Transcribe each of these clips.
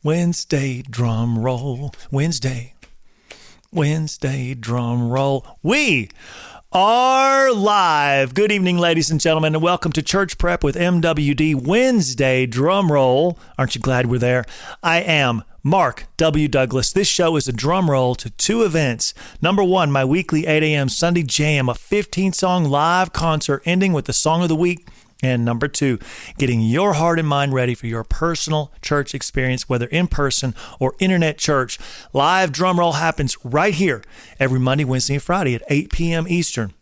Wednesday drum roll. Wednesday drum roll. We are live. Good evening, ladies and gentlemen, and welcome to Church Prep with MWD Wednesday drum roll. Aren't you glad we're there? I am Mark W. Douglas. This show is a drum roll to two events. Number one, my weekly 8 a.m. Sunday Jam, a 15-song live concert ending with the Song of the Week. And number two, getting your heart and mind ready for your personal church experience, whether in person or internet church. Live drum roll happens right here every Monday, Wednesday, and Friday at 8 p.m. Eastern.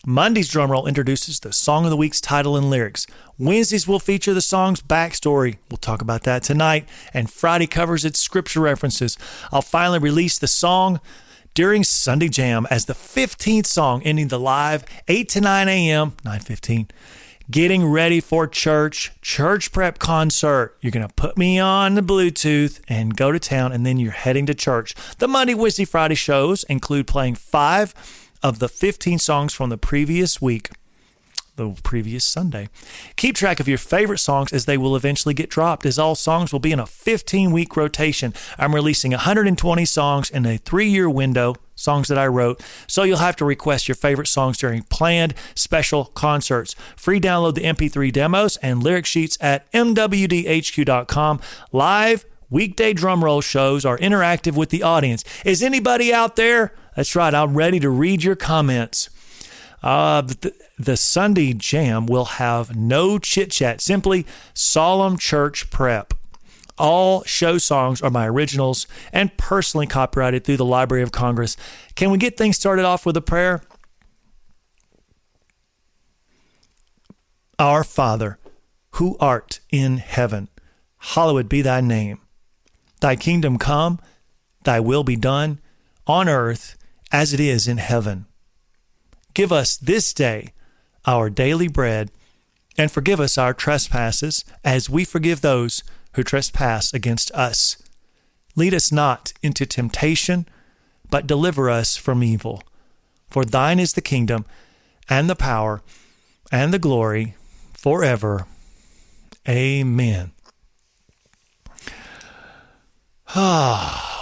Monday's drum roll introduces the Song of the Week's title and lyrics. Wednesdays will feature the song's backstory. We'll talk about that tonight. And Friday covers its scripture references. I'll finally release the song during Sunday Jam as the 15th song, ending the live 8 to 9 a.m., 9:15. Getting ready for church prep concert. You're going to put me on the Bluetooth and go to town, and then you're heading to church. The Monday, Wednesday, Friday shows include playing 5 of the 15 songs from the previous week, the previous Sunday. Keep track of your favorite songs as they will eventually get dropped, as all songs will be in a 15-week rotation. I'm releasing 120 songs in a 3-year window, songs that I wrote, so you'll have to request your favorite songs during planned special concerts. Free download the MP3 demos and lyric sheets at MWDHQ.com. Live weekday drum roll shows are interactive with the audience. Is anybody out there? That's right, I'm ready to read your comments. The Sunday Jam will have no chit-chat, simply solemn church prep. All show songs are my originals and personally copyrighted through the Library of Congress. Can we get things started off with a prayer? Our Father, who art in heaven, hallowed be thy name. Thy kingdom come, thy will be done, on earth as it is in heaven. Give us this day our daily bread, and forgive us our trespasses, as we forgive those who trespass against us. Lead us not into temptation, but deliver us from evil. For thine is the kingdom, and the power, and the glory, forever. Amen.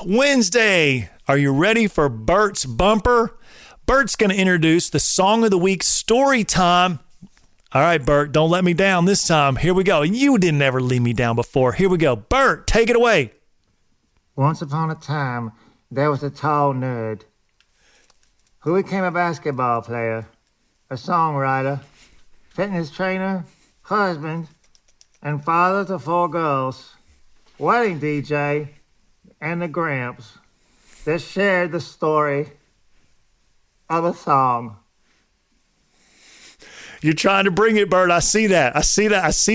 Wednesday, are you ready for Bert's bumper? Bert's going to introduce the Song of the Week, Storytime. All right, Bert, don't let me down this time. Here we go. You didn't ever leave me down before. Here we go. Bert, take it away. Once upon a time, there was a tall nerd who became a basketball player, a songwriter, fitness trainer, husband, and father to 4 girls, wedding DJ, and the Gramps that shared the story of a song. You're trying to bring it, Bert. I see that. I see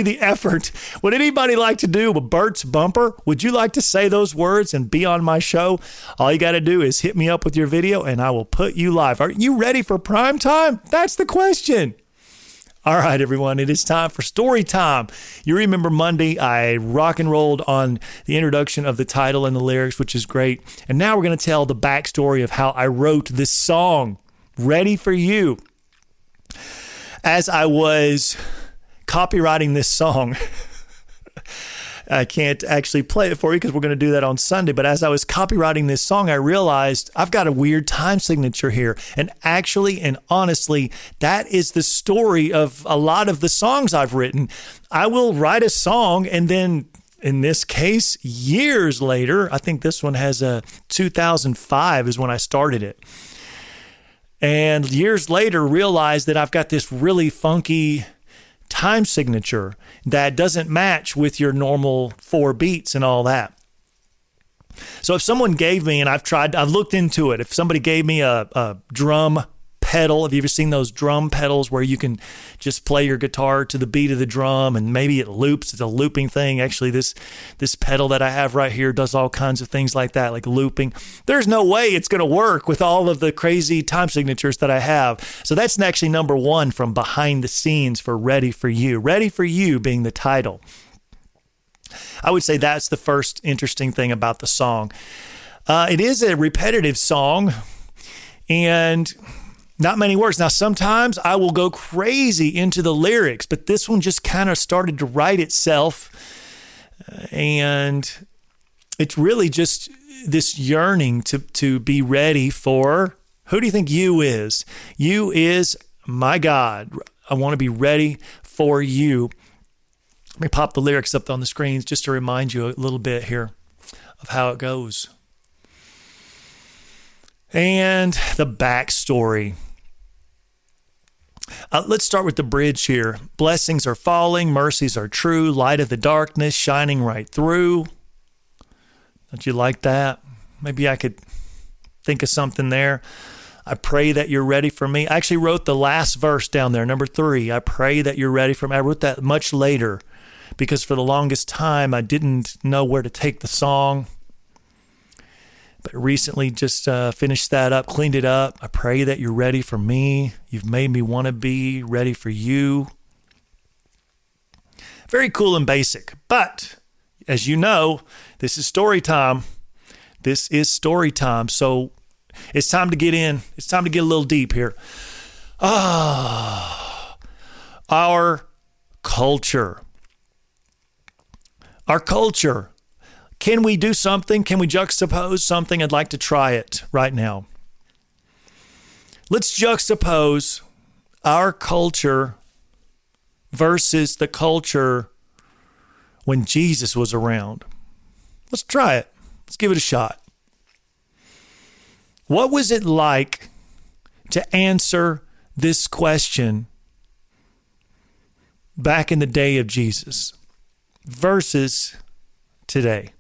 the effort. Would anybody like to do a Bert's bumper? Would you like to say those words and be on my show? All you got to do is hit me up with your video and I will put you live. Are you ready for prime time? That's the question. All right, everyone, it is time for story time. You remember Monday, I rock and rolled on the introduction of the title and the lyrics, which is great. And now we're going to tell the backstory of how I wrote this song, Ready for You. As I was copywriting this song, I can't actually play it for you because we're going to do that on Sunday. But as I was copywriting this song, I realized I've got a weird time signature here. And actually and honestly, that is the story of a lot of the songs I've written. I will write a song and then, in this case, years later, I think this one has 2005 is when I started it. And years later, realized that I've got this really funky time signature that doesn't match with your normal 4 beats and all that. So if someone gave me, and I've looked into it, if somebody gave me a drum pedal, have you ever seen those drum pedals where you can just play your guitar to the beat of the drum and maybe it loops? It's a looping thing. Actually, this pedal that I have right here does all kinds of things like that, like looping. There's no way it's going to work with all of the crazy time signatures that I have. So that's actually number 1 from behind the scenes for Ready for You. Ready for You being the title. I would say that's the first interesting thing about the song. It is a repetitive song and not many words. Now, sometimes I will go crazy into the lyrics, but this one just kind of started to write itself. And it's really just this yearning to be ready for, who do you think you is? You is my God. I want to be ready for you. Let me pop the lyrics up on the screens just to remind you a little bit here of how it goes. And the backstory. Let's start with the bridge here. Blessings are falling, mercies are true, light of the darkness shining right through. Don't you like that? Maybe I could think of something there. I pray that you're ready for me. I actually wrote the last verse down there, number 3. I pray that you're ready for me. I wrote that much later because for the longest time I didn't know where to take the song. But recently just finished that up, cleaned it up. I pray that you're ready for me. You've made me want to be ready for you. Very cool and basic. But as you know, this is story time. This is story time. So it's time to get in. It's time to get a little deep here. Our culture. Our culture. Can we do something? Can we juxtapose something? I'd like to try it right now. Let's juxtapose our culture versus the culture when Jesus was around. Let's try it. Let's give it a shot. What was it like to answer this question back in the day of Jesus versus today?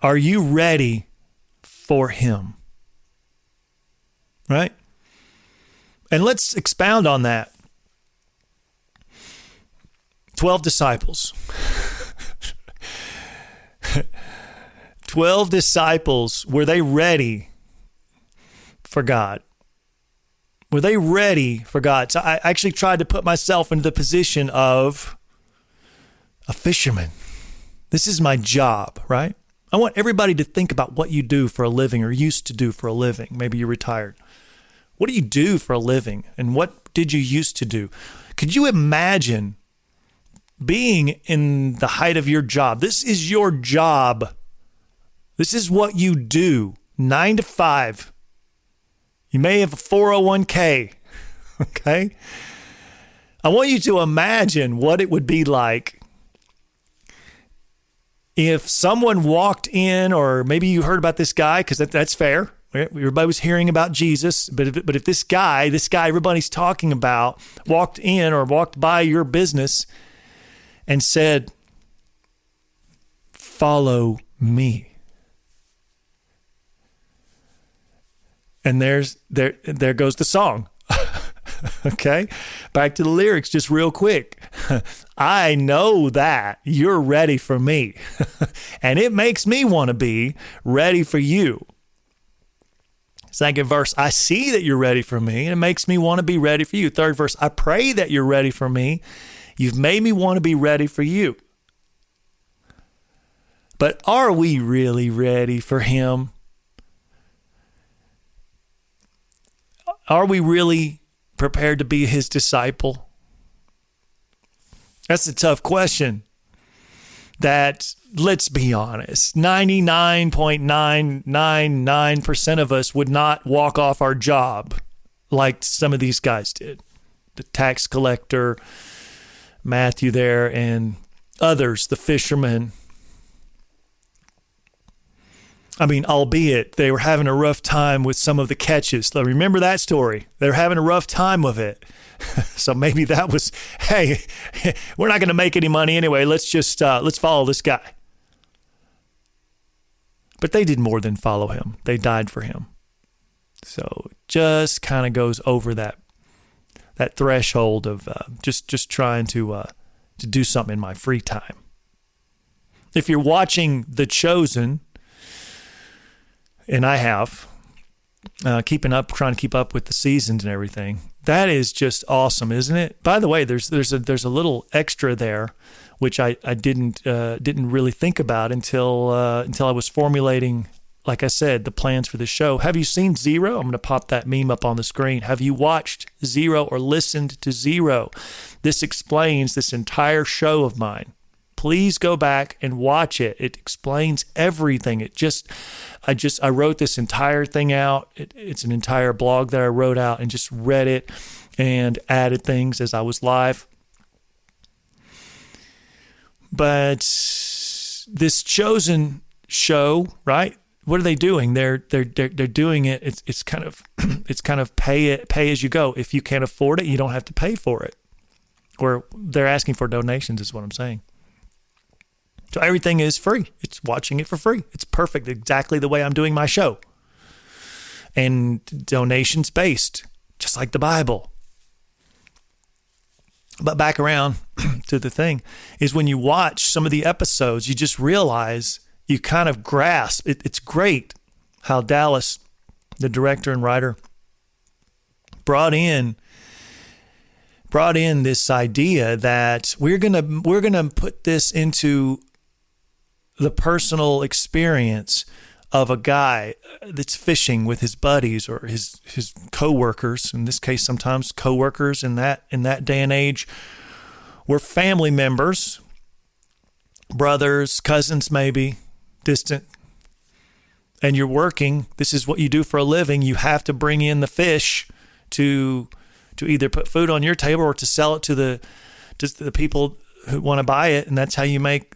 Are you ready for him? Right? And let's expound on that. 12 disciples. 12 disciples, were they ready for God? Were they ready for God? So I actually tried to put myself into the position of a fisherman. This is my job, right? I want everybody to think about what you do for a living or used to do for a living. Maybe you're retired. What do you do for a living? And what did you used to do? Could you imagine being in the height of your job? This is your job. This is what you do, 9 to 5. You may have a 401k, okay? I want you to imagine what it would be like if someone walked in, or maybe you heard about this guy, because that's fair. Everybody was hearing about Jesus, but if this guy everybody's talking about walked in or walked by your business and said, "Follow me." And there goes the song. Okay? Back to the lyrics just real quick. I know that you're ready for me. And it makes me want to be ready for you. Second verse, I see that you're ready for me, and it makes me want to be ready for you. Third verse, I pray that you're ready for me. You've made me want to be ready for you. But are we really ready for him? Are we really prepared to be his disciple? That's a tough question. That, let's be honest, 99.999% of us would not walk off our job like some of these guys did. The tax collector, Matthew there, and others, the fishermen. I mean, albeit they were having a rough time with some of the catches. Remember that story? They were having a rough time with it. So maybe that was, hey, we're not going to make any money anyway. Let's follow this guy. But they did more than follow him. They died for him. So it just kind of goes over that threshold of just trying to do something in my free time. If you're watching The Chosen, and I have, trying to keep up with the seasons and everything. That is just awesome, isn't it? By the way, there's a little extra there, which I didn't really think about until I was formulating like I said, the plans for the show. Have you seen Zero? I'm going to pop that meme up on the screen. Have you watched Zero or listened to Zero? This explains this entire show of mine. Please go back and watch it. It explains everything. I wrote this entire thing out. It's an entire blog that I wrote out and just read it and added things as I was live. But this chosen show, right? What are they doing? They're doing it. It's kind of pay as you go. If you can't afford it, you don't have to pay for it. Or they're asking for donations, is what I'm saying. So everything is free. It's watching it for free. It's perfect, exactly the way I'm doing my show. And donations based, just like the Bible. But back around to the thing is when you watch some of the episodes, you just realize, you kind of grasp. It's great how Dallas, the director and writer, brought in this idea that we're gonna put this into the personal experience of a guy that's fishing with his buddies or his co-workers. In this case, sometimes co-workers in that day and age were family members, brothers, cousins maybe, distant. And you're working, this is what you do for a living. You have to bring in the fish to either put food on your table or to sell it to the people who want to buy it, and that's how you make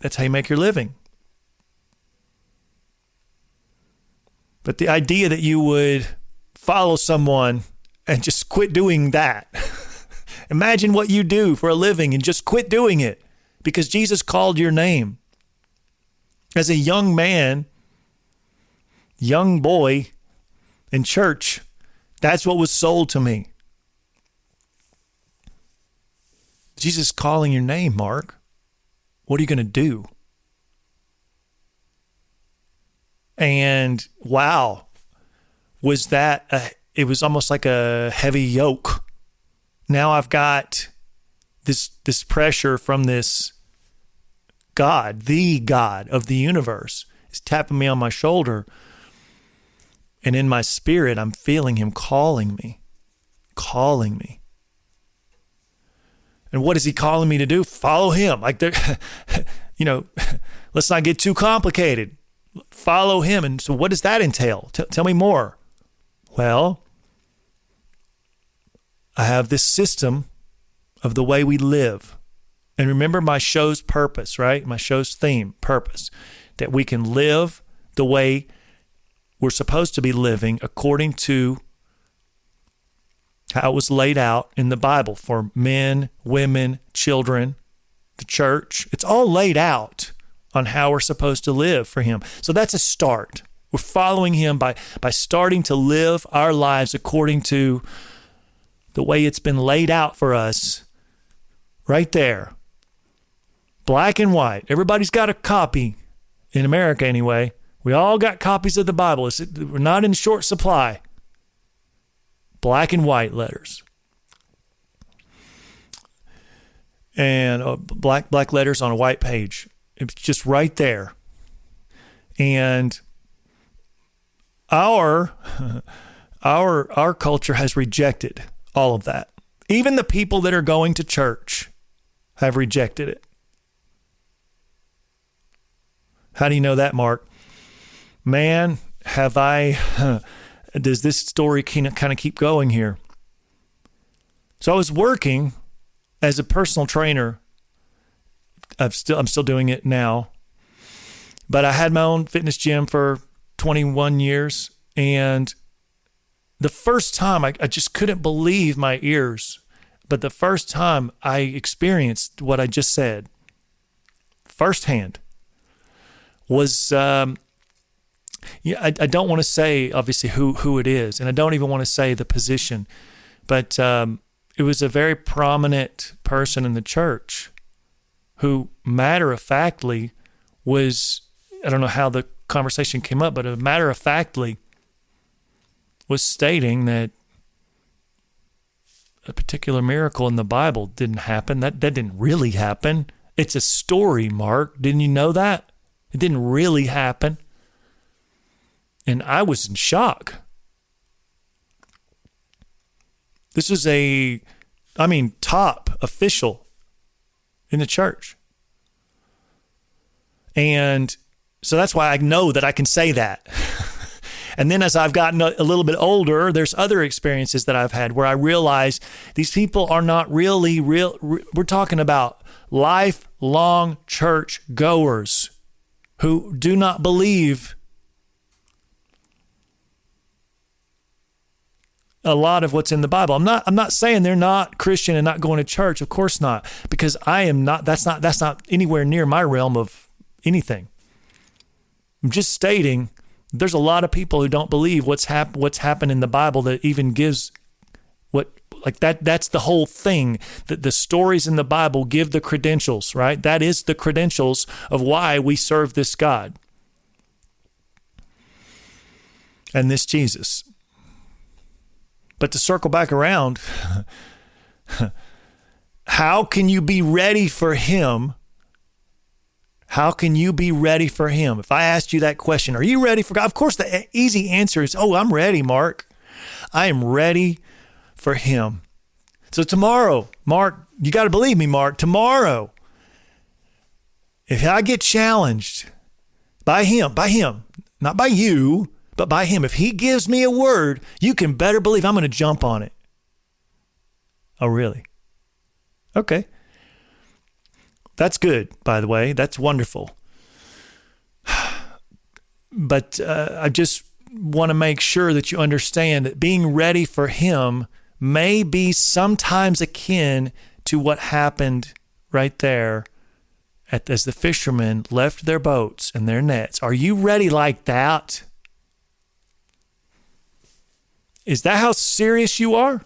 your living. But the idea that you would follow someone and just quit doing that. Imagine what you do for a living and just quit doing it because Jesus called your name. As a young man, young boy in church, that's what was sold to me. Jesus calling your name, Mark. What are you going to do? And wow, was that it was almost like a heavy yoke. Now I've got this pressure from this God, the God of the universe, is tapping me on my shoulder. And in my spirit, I'm feeling him calling me. And what is he calling me to do? Follow him. Like, let's not get too complicated. Follow him. And so what does that entail? Tell me more. Well, I have this system of the way we live. And remember my show's purpose, right? My show's theme, purpose. That we can live the way we're supposed to be living according to how it was laid out in the Bible for men, women, children, the church. It's all laid out on how we're supposed to live for him. So that's a start. We're following him by starting to live our lives according to the way it's been laid out for us right there. Black and white. Everybody's got a copy, in America anyway. We all got copies of the Bible. We're not in short supply. Black and white letters. And black letters on a white page. It's just right there. And our culture has rejected all of that. Even the people that are going to church have rejected it. How do you know that, Mark? Man, does this story kind of keep going here? So I was working as a personal trainer. I'm still doing it now. But I had my own fitness gym for 21 years. And the first time, I just couldn't believe my ears. But the first time I experienced what I just said, firsthand, was, I don't want to say, obviously, who it is. And I don't even want to say the position. But it was a very prominent person in the church who matter-of-factly was, I don't know how the conversation came up, but matter-of-factly was stating that a particular miracle in the Bible didn't happen. That didn't really happen. It's a story, Mark. Didn't you know that? It didn't really happen. And I was in shock. This was top official in the church. And so that's why I know that I can say that. And then as I've gotten a little bit older, there's other experiences that I've had where I realize these people are not really real. We're talking about lifelong church goers who do not believe a lot of what's in the Bible. I'm not saying they're not Christian and not going to church. Of course not, because I am not. That's not anywhere near my realm of anything. I'm just stating there's a lot of people who don't believe what's happened in the Bible that even gives that's the whole thing, that the stories in the Bible give the credentials, right? That is the credentials of why we serve this God and this Jesus. But to circle back around, how can you be ready for him? How can you be ready for him? If I asked you that question, are you ready for God? Of course, the easy answer is, I'm ready, Mark. I am ready for him. So tomorrow, Mark, you got to believe me, Mark, tomorrow, if I get challenged by him, not by you, but by him, if he gives me a word, you can better believe I'm going to jump on it. Oh, really? Okay. That's good, by the way. That's wonderful. But I just want to make sure that you understand that being ready for him may be sometimes akin to what happened right there as the fishermen left their boats and their nets. Are you ready like that? Is that how serious you are?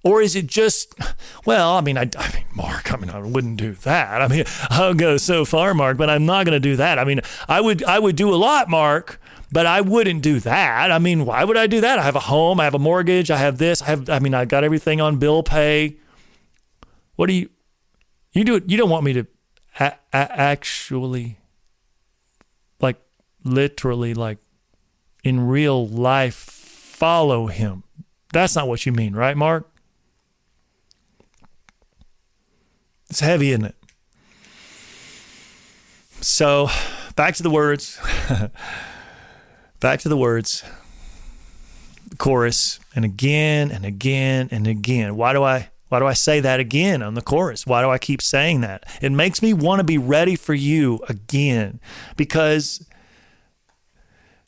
Or is it just, Mark, I wouldn't do that. I'll go so far, Mark, but I'm not going to do that. I would do a lot, Mark, but I wouldn't do that. Why would I do that? I have a home, I have a mortgage, I have this, I got everything on bill pay. What do you do it? You don't want me to actually, literally, in real life, follow him. That's not what you mean, right, Mark? It's heavy, isn't it? So, back to the words. Back to the words. Chorus, and again and again and again. Why do I say that again on the chorus? Why do I keep saying that? It makes me want to be ready for you again, because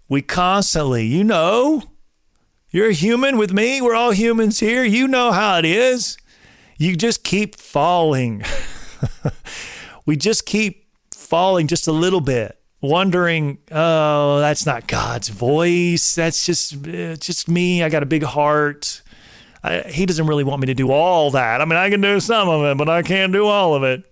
we constantly, you're a human with me. We're all humans here. You know how it is. You just keep falling. We just keep falling just a little bit, wondering, that's not God's voice. That's just me. I got a big heart. He doesn't really want me to do all that. I can do some of it, but I can't do all of it.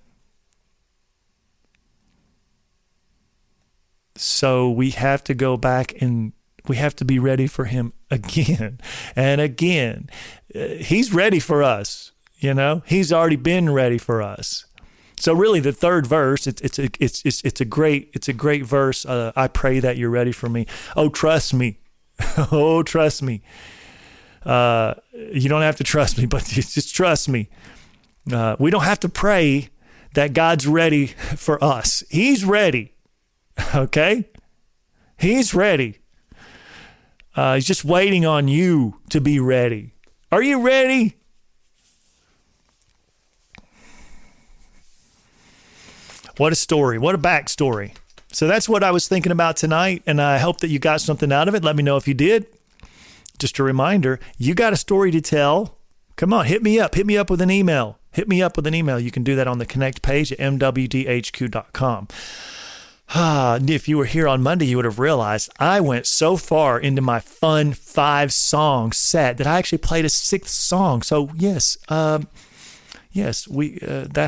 So we have to go back and we have to be ready for him again and again. He's ready for us. He's already been ready for us. So really, the third verse, it's a great verse. I pray that you're ready for me. Oh, trust me. Oh, trust me. You don't have to trust me, but just trust me. We don't have to pray that God's ready for us. He's ready. Okay? He's ready. He's just waiting on you to be ready. Are you ready? What a story. What a backstory. So that's what I was thinking about tonight, and I hope that you got something out of it. Let me know if you did. Just a reminder, you got a story to tell. Come on, hit me up. Hit me up with an email. Hit me up with an email. You can do that on the Connect page at MWDHQ.com. If you were here on Monday, you would have realized I went so far into my fun 5-song set that I actually played a 6th song. So yes, that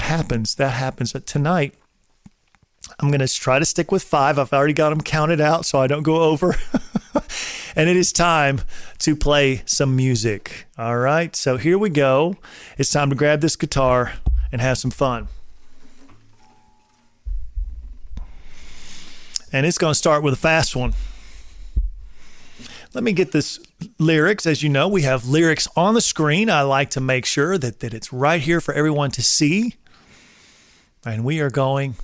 happens. But tonight, I'm going to try to stick with 5. I've already got them counted out so I don't go over. And it is time to play some music. All right, so here we go. It's time to grab this guitar and have some fun. And it's going to start with a fast one. Let me get this lyrics. As you know, we have lyrics on the screen. I like to make sure that it's right here for everyone to see. And we are going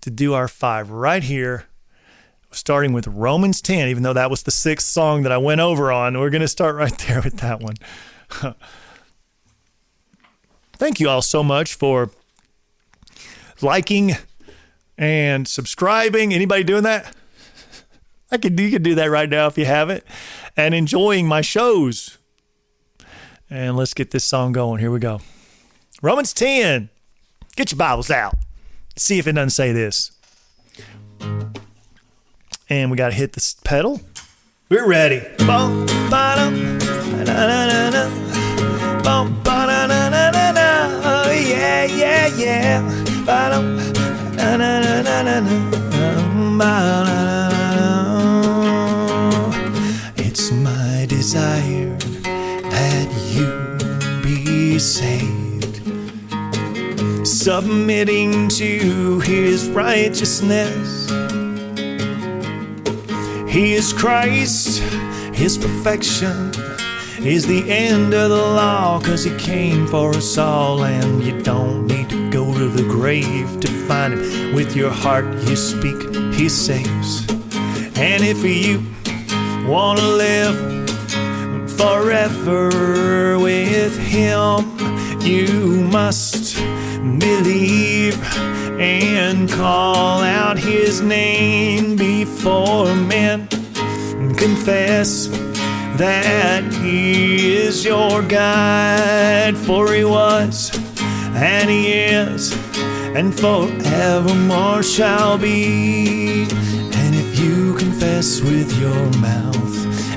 to do our 5 right here, starting with Romans 10, even though that was the 6th song that I went over on. We're going to start right there with that one. Thank you all so much for liking and subscribing. Anybody doing that? You can do that right now if you haven't. And enjoying my shows. And let's get this song going. Here we go. Romans 10. Get your Bibles out. See if it doesn't say this. And we got to hit this pedal. We're ready. Bum, ba-dum, da-da-da-da. Bum, ba-da-da-da-da-da. Yeah, yeah, yeah. Ba-dum, da-da-da-da-da. Ba-da-da-da. It's my desire that you be saved, submitting to his righteousness. He is Christ, his perfection is the end of the law, 'cause he came for us all, and you don't need to go to the grave to find him. With your heart you speak, he saves. And if you want to live forever with him, you must believe and call out his name before men. Confess that he is your guide, for he was and he is and forevermore shall be. And if you confess with your mouth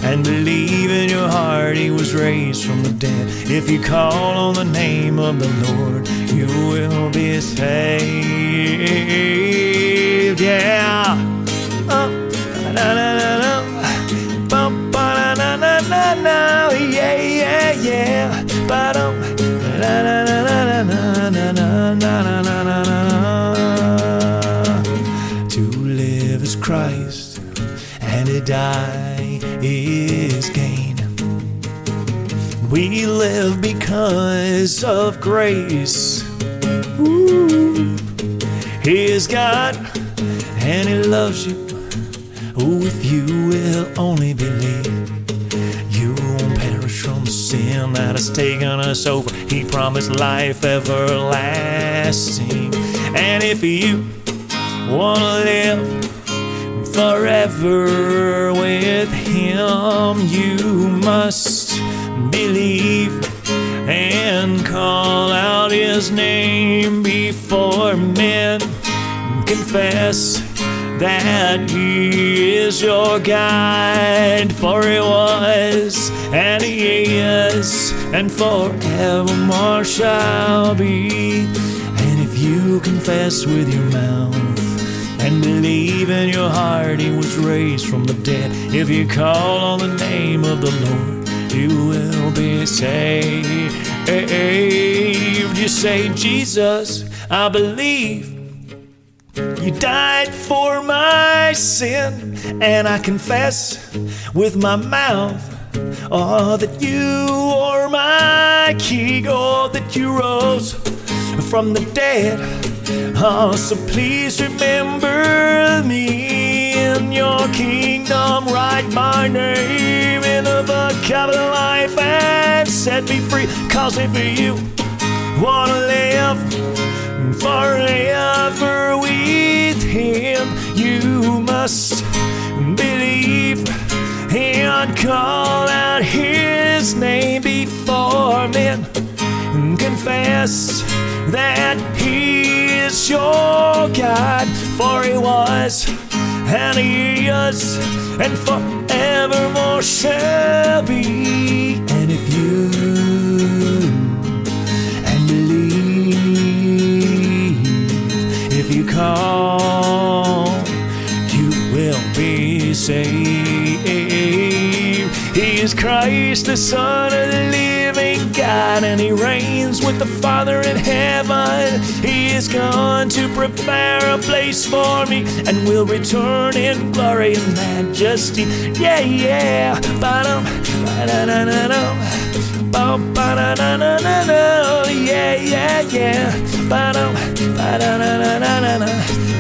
and believe in your heart he was raised from the dead, if you call on the name of the Lord, you will be saved. Yeah. Yeah, yeah, yeah. To live is Christ, and to die is gain. We live because of grace. Ooh. He is God, and he loves you. Oh, if you will only believe, you won't perish from the sin that has taken us over. He promised life everlasting. And if you want to live forever with him, you must believe and call out his name before men. Confess that he is your guide, for he was and he is and forevermore shall be. And if you confess with your mouth and believe in your heart he was raised from the dead, if you call on the name of the Lord, you will be saved. You say, Jesus, I believe you died for my sin, and I confess with my mouth, oh, that you are my King, oh, that you rose from the dead. Oh, so please remember me in your kingdom. Write my name in the book of life and set me free. 'Cause if you want to live forever with him, you must believe and call out his name before men. Confess that he is your God, for he was and he is and forevermore shall be. And if you you call, you will be saved. He is Christ, the Son of the living God. God, and He reigns with the Father in heaven. He is gone to prepare a place for me, and will return in glory and majesty. Yeah, yeah. Ba-dum, ba-da-da-da-dum. Bum, ba-da-da-da-da-da. Yeah, yeah, yeah. Ba-dum, ba-da-da-da-da-da.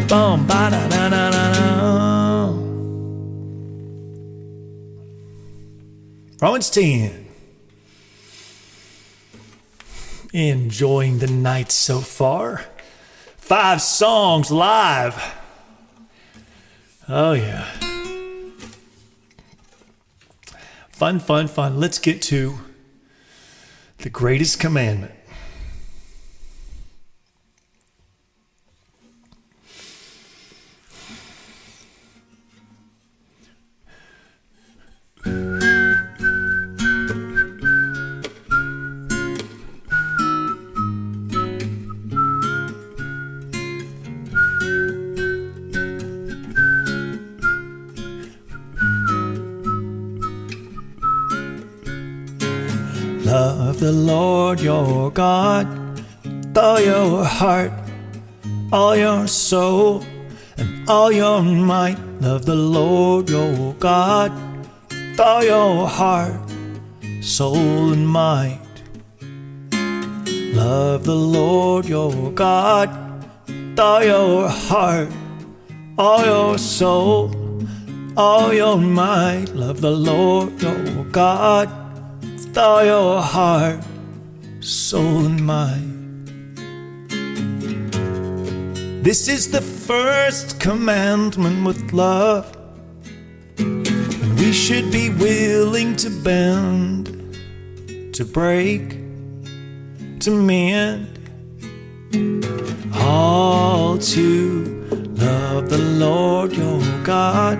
Bum, ba-da-da-da-da-da. Romans 10. Enjoying the night so far. 5 songs live. Oh, yeah. Fun, fun, fun. Let's get to the greatest commandment. Love the Lord your God with all your heart, all your soul, and all your might. Love the Lord your God with all your heart, soul, and might. Love the Lord your God with all your heart, all your soul, all your might. Love the Lord your God with all your heart, soul, and mind. This is the first commandment with love, and we should be willing to bend, to break, to mend, all to love the Lord your God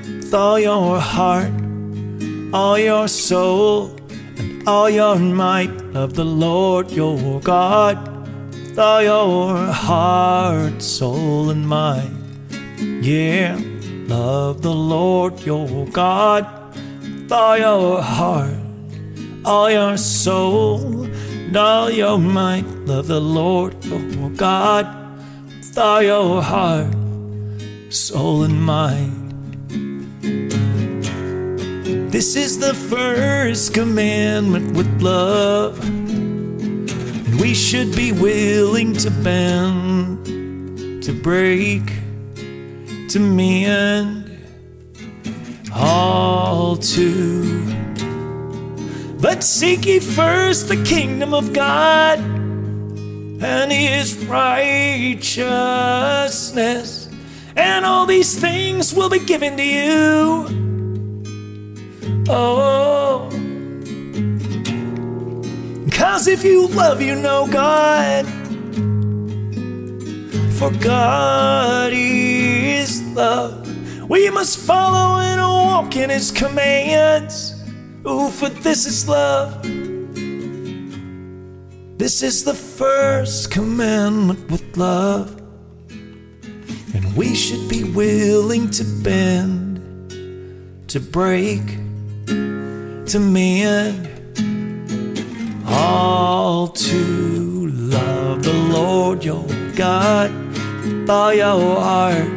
with all your heart, all your soul, and all your might. Love the Lord your God with all your heart, soul, and might. Yeah, love the Lord your God with all your heart, all your soul, and all your might. Love the Lord your God with all your heart, soul, and might. This is the first commandment with love, and we should be willing to bend, to break, to mend, all to. But seek ye first the kingdom of God and His righteousness, and all these things will be given to you. Oh, 'cause if you love, you know God, for God is love. We must follow and walk in His commands. Oh, for this is love. This is the first commandment with love, and we should be willing to bend, to break, to mend, all to love the Lord your God with all your heart,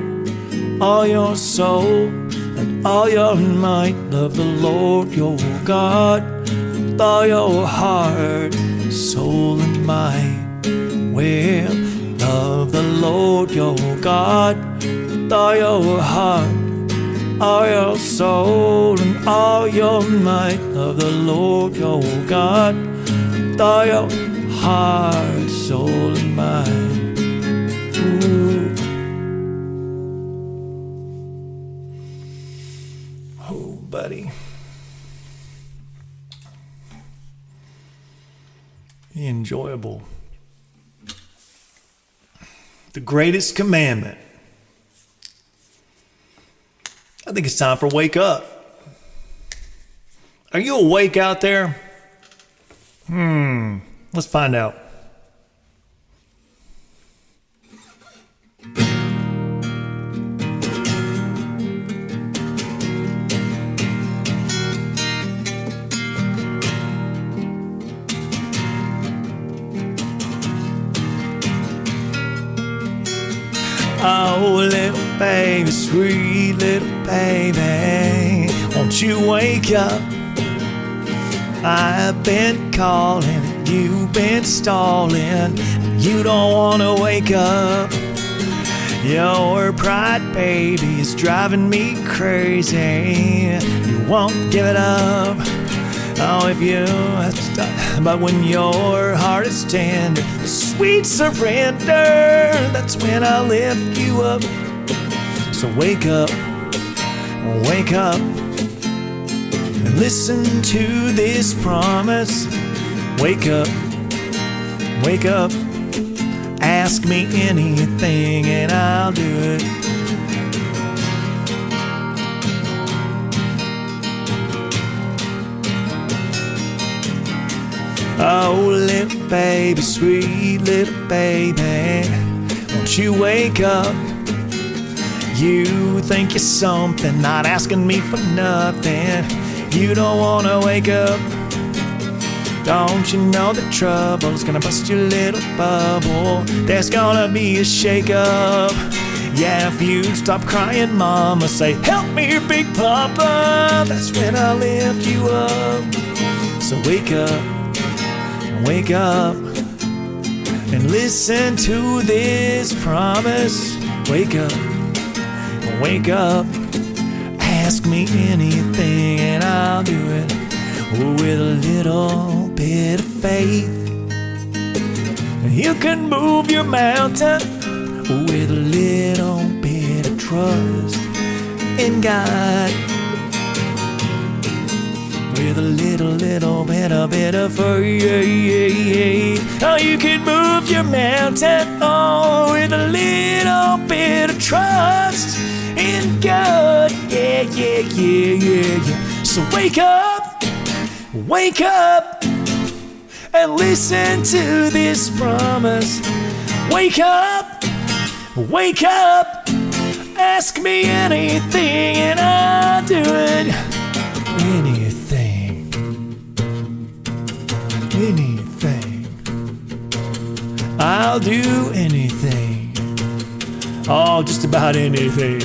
all your soul, and all your might. Love the Lord your God with all your heart, soul, and might. Well, love the Lord your God with all your heart, all your soul, and all your might. Love the Lord your God with all your heart, soul, and mind. Ooh. Oh, buddy. Enjoyable. The greatest commandment. I think it's time for Wake Up. Are you awake out there? Let's find out. Oh, little baby, sweet little baby, won't you wake up? I've been calling, you've been stalling, you don't want to wake up. Your pride, baby, is driving me crazy. You won't give it up. Oh, if you but when your heart is tender, sweet surrender, that's when I lift you up. So wake up, and listen to this promise. Wake up, ask me anything and I'll do it. Oh, little baby, sweet little baby, won't you wake up? You think you're something, not asking me for nothing. You don't want to wake up. Don't you know that trouble's gonna bust your little bubble? There's gonna be a shake-up. Yeah, if you stop crying, mama, say, help me, big papa. That's when I lift you up. So wake up, and listen to this promise. Wake up, ask me anything and I'll do it. With a little bit of faith, you can move your mountain. With a little bit of trust in God. With a little bit of faith, oh, you can move your mountain. Oh, with a little bit of trust in God. Yeah. So wake up, and listen to this promise. Wake up, ask me anything and I'll do it. Anything, I'll do anything. Oh, just about anything.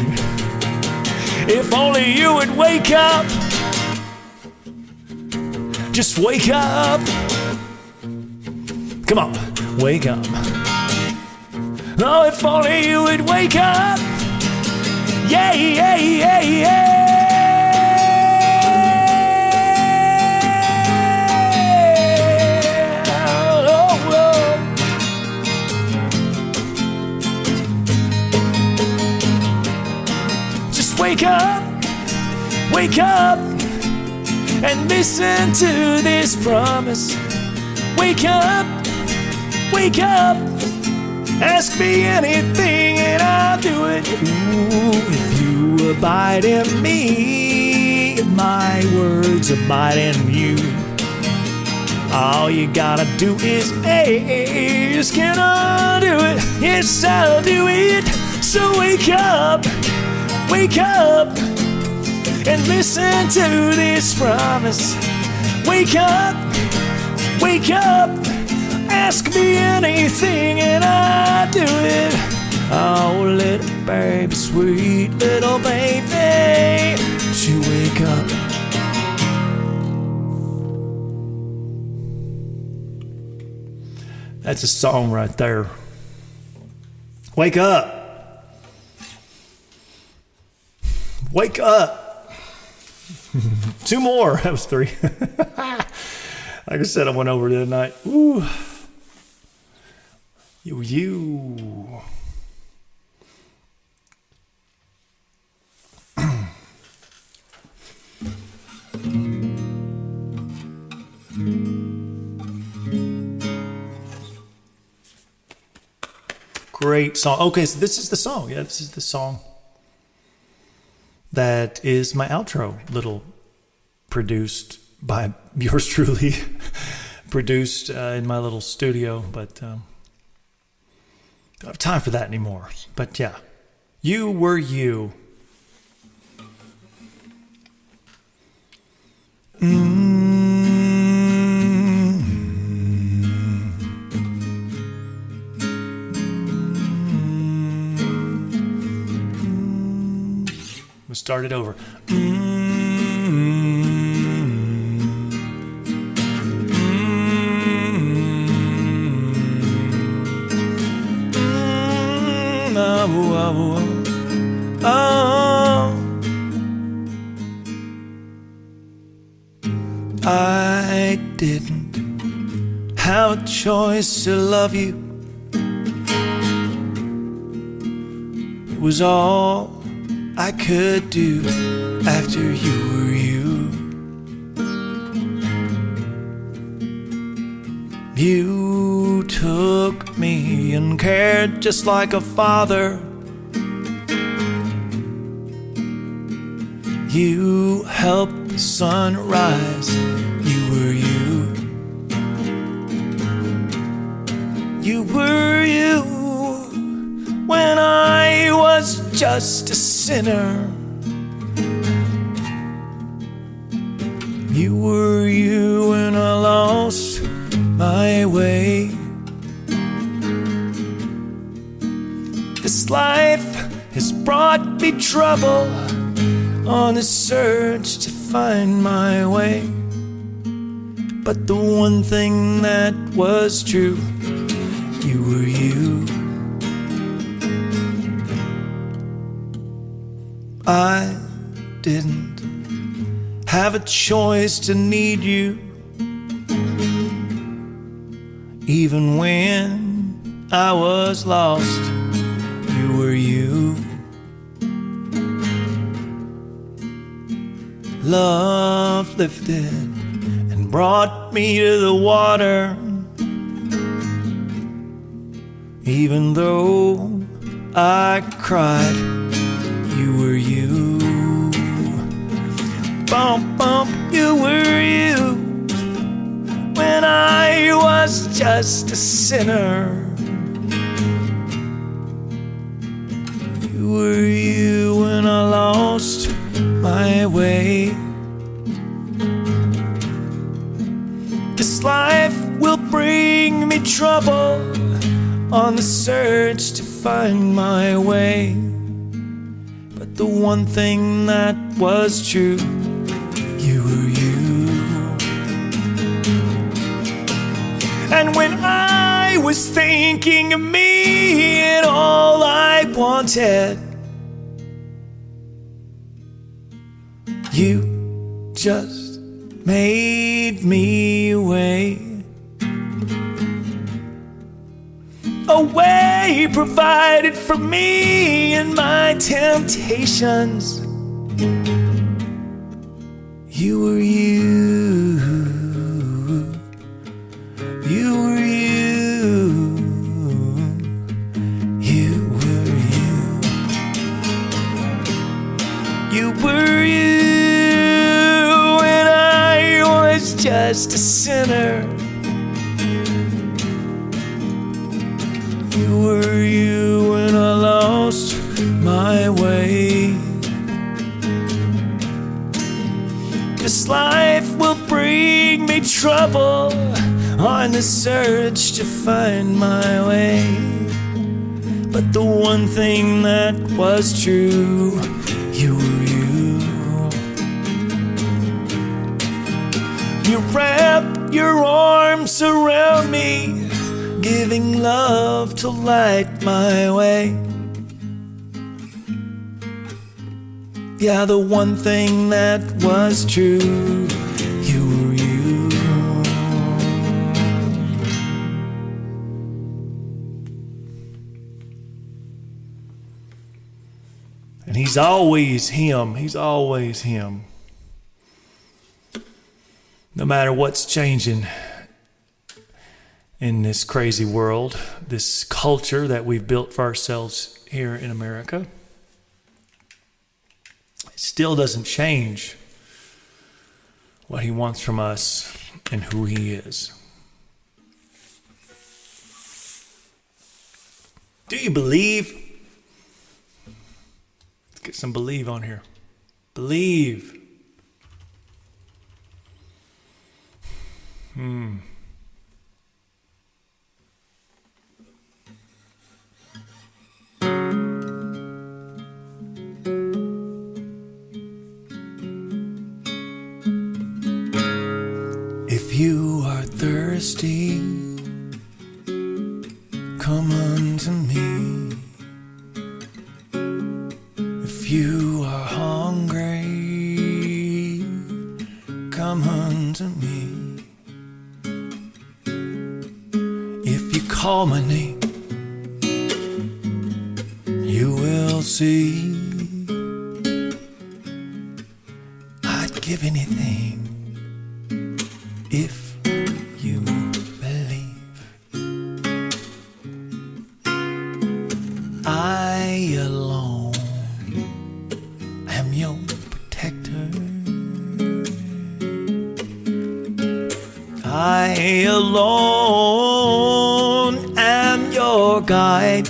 If only you would wake up. Just wake up. Come on, wake up. Oh, if only you would wake up. Yeah. Oh. Just wake up. And listen to this promise. Wake up, ask me anything and I'll do it. Ooh, if you abide in me, my words abide in you. All you gotta do is ask, can I do it? Yes, I'll do it. So wake up, and listen to this promise. Wake up, ask me anything and I'll do it. Oh, little baby, sweet little baby, won't you wake up? That's a song right there. Wake up. Wake up. 2 more. That was 3. Like I said, I went over the other night. Ooh. You. Great song. Okay, so this is the song. Yeah, this is the song. That is my outro, little produced by yours truly, produced in my little studio, but don't have time for that anymore. But yeah, you were you. We'll start it over. I didn't have a choice to love you. It was all I could do after you were you. You took me and cared just like a father. You helped the sun rise. You were you. You were you when I was just a sinner. You were you when I lost my way. This life has brought me trouble on a search to find my way. But the one thing that was true, you were you. I didn't have a choice to need you. Even when I was lost, you were you. Love lifted and brought me to the water. Even though I cried, you were you. Bump, bump, you were you when I was just a sinner. You were you when I lost my way. This life will bring me trouble on the search to find my way. But the one thing that was true, you were you. And when I was thinking of me and all I wanted, you just made me a way provided for me in my temptations. You were you. You were you. You were you. You were you when I was just a sinner. You were you when I lost my way. This life will bring me trouble on the search to find my way. But the one thing that was true, you were you. You wrap your arms around me, giving love to light my way. Yeah, the one thing that was true, you were you. And he's always him. He's always him. No matter what's changing in this crazy world, this culture that we've built for ourselves here in America, it still doesn't change what he wants from us and who he is. Do you believe? Let's get some believe on here. Believe. If you are hungry, come unto me. If you call my name, you will see. I'd give anything if you believe. I alone am your protector. I alone am your guide.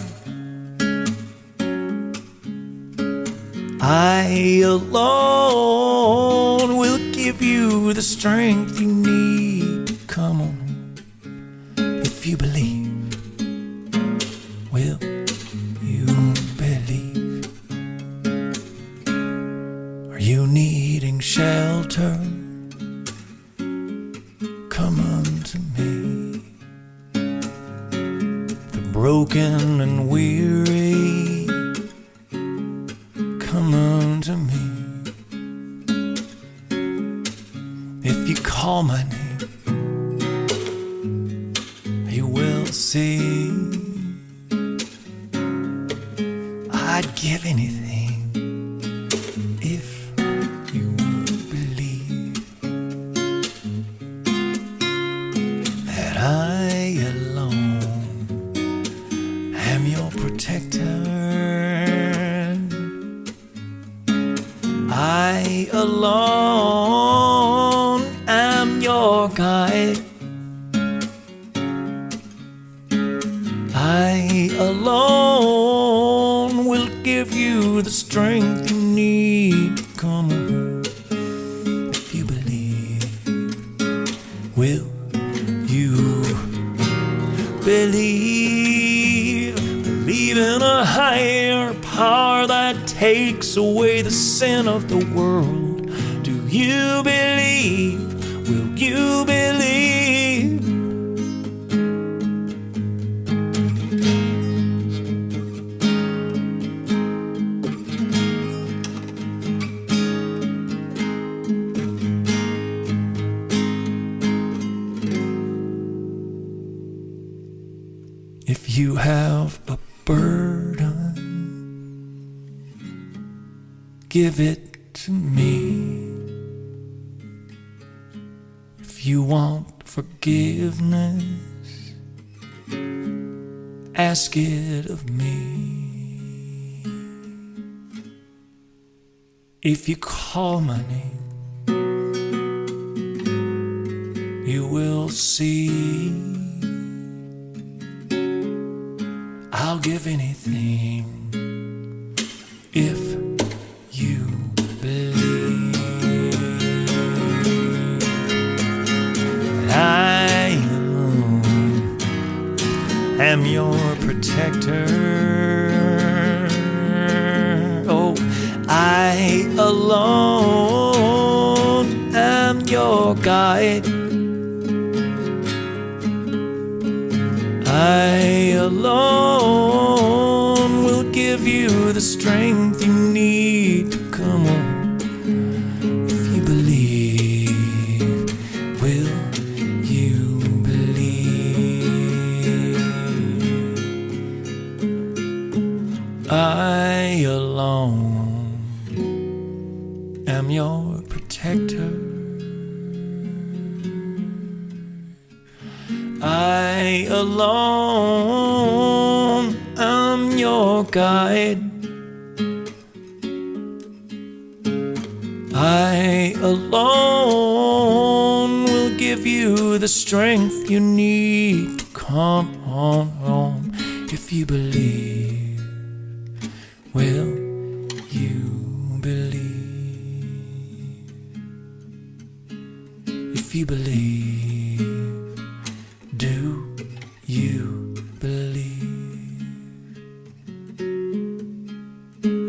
I alone will give you the strength you need. Come on, if you believe, will you believe? Are you needing shelter? Come unto me. The broken and weary, come unto me. If you call my name, you will see. I'd give anything if you believe that I alone am your protector. I alone am your guide. I alone will give you the strength you need. Come on, if you believe, will you believe? Believe in a higher power that takes away the sin of the world. Do you believe? Will you believe? If you have a burden, give it to me. If you want forgiveness, ask it of me. If you call my name, you will see. I'll give anything if you believe. I am your protector. Oh, I alone am your guide. I alone will give you the strength you need. Come on, if you believe, will you believe? I alone am your protector. I alone am your guide. I alone will give you the strength you need to come on home. If you believe, will you believe? If you believe, do you believe?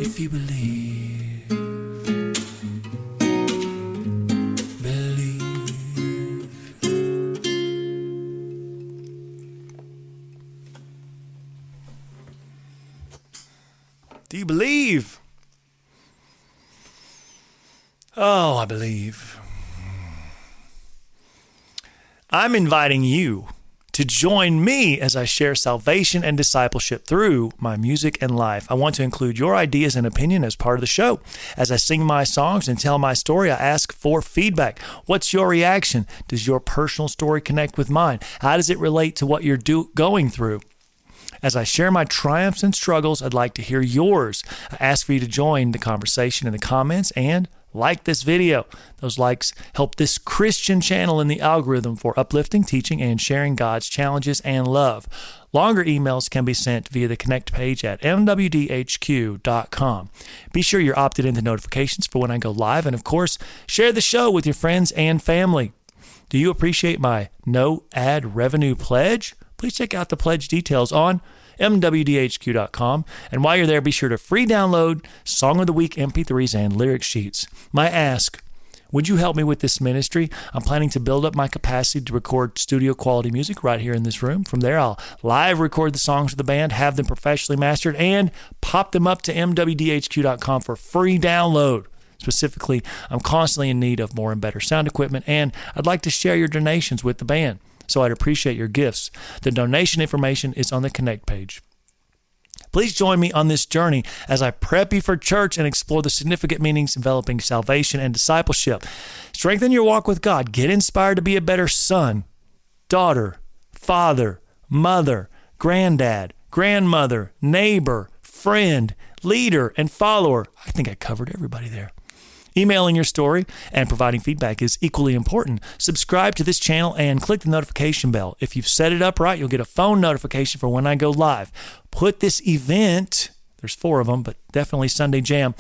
If you believe, believe. Do you believe? Oh, I believe. I'm inviting you to join me as I share salvation and discipleship through my music and life. I want to include your ideas and opinion as part of the show. As I sing my songs and tell my story, I ask for feedback. What's your reaction? Does your personal story connect with mine? How does it relate to what you're going through? As I share my triumphs and struggles, I'd like to hear yours. I ask for you to join the conversation in the comments and like this video. Those likes help this Christian channel in the algorithm for uplifting, teaching, and sharing God's challenges and love. Longer emails can be sent via the Connect page at MWDHQ.com. Be sure you're opted into notifications for when I go live, and of course, share the show with your friends and family. Do you appreciate my no ad revenue pledge? Please check out the pledge details on MWDHQ.com. And while you're there, be sure to free download Song of the Week MP3s and lyric sheets. My ask, would you help me with this ministry? I'm planning to build up my capacity to record studio quality music right here in this room. From there, I'll live record the songs of the band, have them professionally mastered, and pop them up to MWDHQ.com for free download. Specifically, I'm constantly in need of more and better sound equipment, and I'd like to share your donations with the band. So I'd appreciate your gifts. The donation information is on the Connect page. Please join me on this journey as I prep you for church and explore the significant meanings developing salvation and discipleship. Strengthen your walk with God. Get inspired to be a better son, daughter, father, mother, granddad, grandmother, neighbor, friend, leader, and follower. I think I covered everybody there. Emailing your story and providing feedback is equally important. Subscribe to this channel and click the notification bell. If you've set it up right, you'll get a phone notification for when I go live. Put this event, there's 4 of them, but definitely Sunday Jam,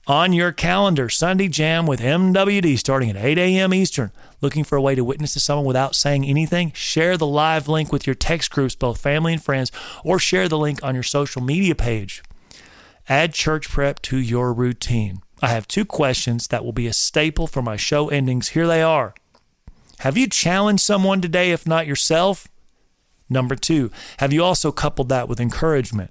on your calendar. Sunday Jam with MWD starting at 8 a.m. Eastern. Looking for a way to witness to someone without saying anything? Share the live link with your text groups, both family and friends, or share the link on your social media page. Add church prep to your routine. I have 2 questions that will be a staple for my show endings. Here they are. Have you challenged someone today, if not yourself? Number 2, have you also coupled that with encouragement?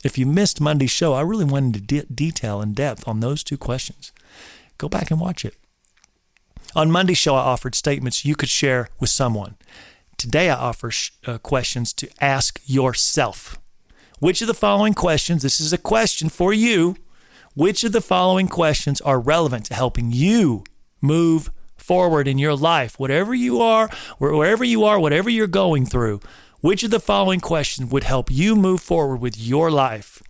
If you missed Monday's show, I really wanted to detail in depth on those 2 questions. Go back and watch it. On Monday's show, I offered statements you could share with someone. Today, I offer questions to ask yourself. Which of the following questions, this is a question for you, which of the following questions are relevant to helping you move forward in your life? Whatever you are, wherever you are, whatever you're going through, which of the following questions would help you move forward with your life?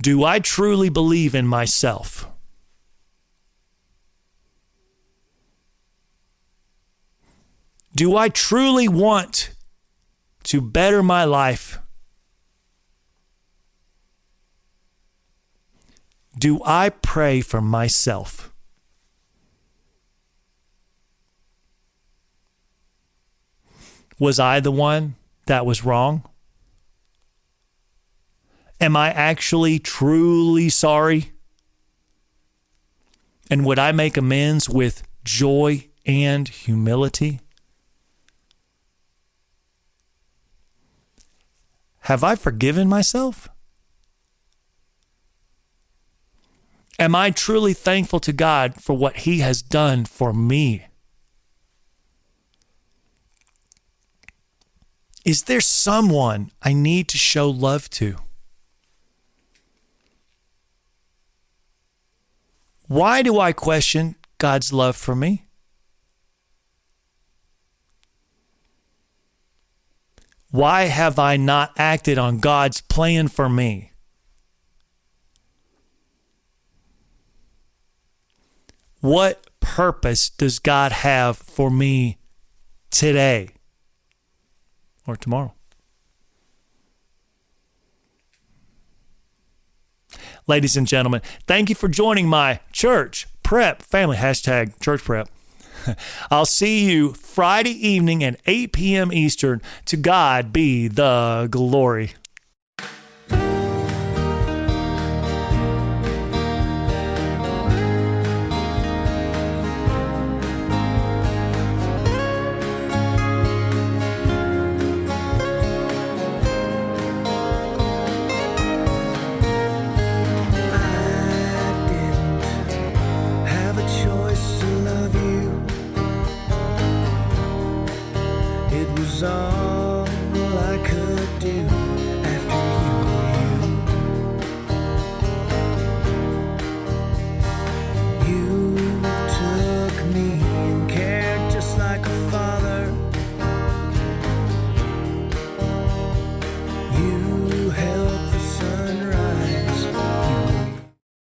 Do I truly believe in myself? Do I truly want to better my life? Do I pray for myself? Was I the one that was wrong? Am I actually truly sorry? And would I make amends with joy and humility? Have I forgiven myself? Am I truly thankful to God for what He has done for me? Is there someone I need to show love to? Why do I question God's love for me? Why have I not acted on God's plan for me? What purpose does God have for me today or tomorrow? Ladies and gentlemen, thank you for joining my church prep family, hashtag church prep. I'll see you Friday evening at 8 p.m. Eastern. To God be the glory. on.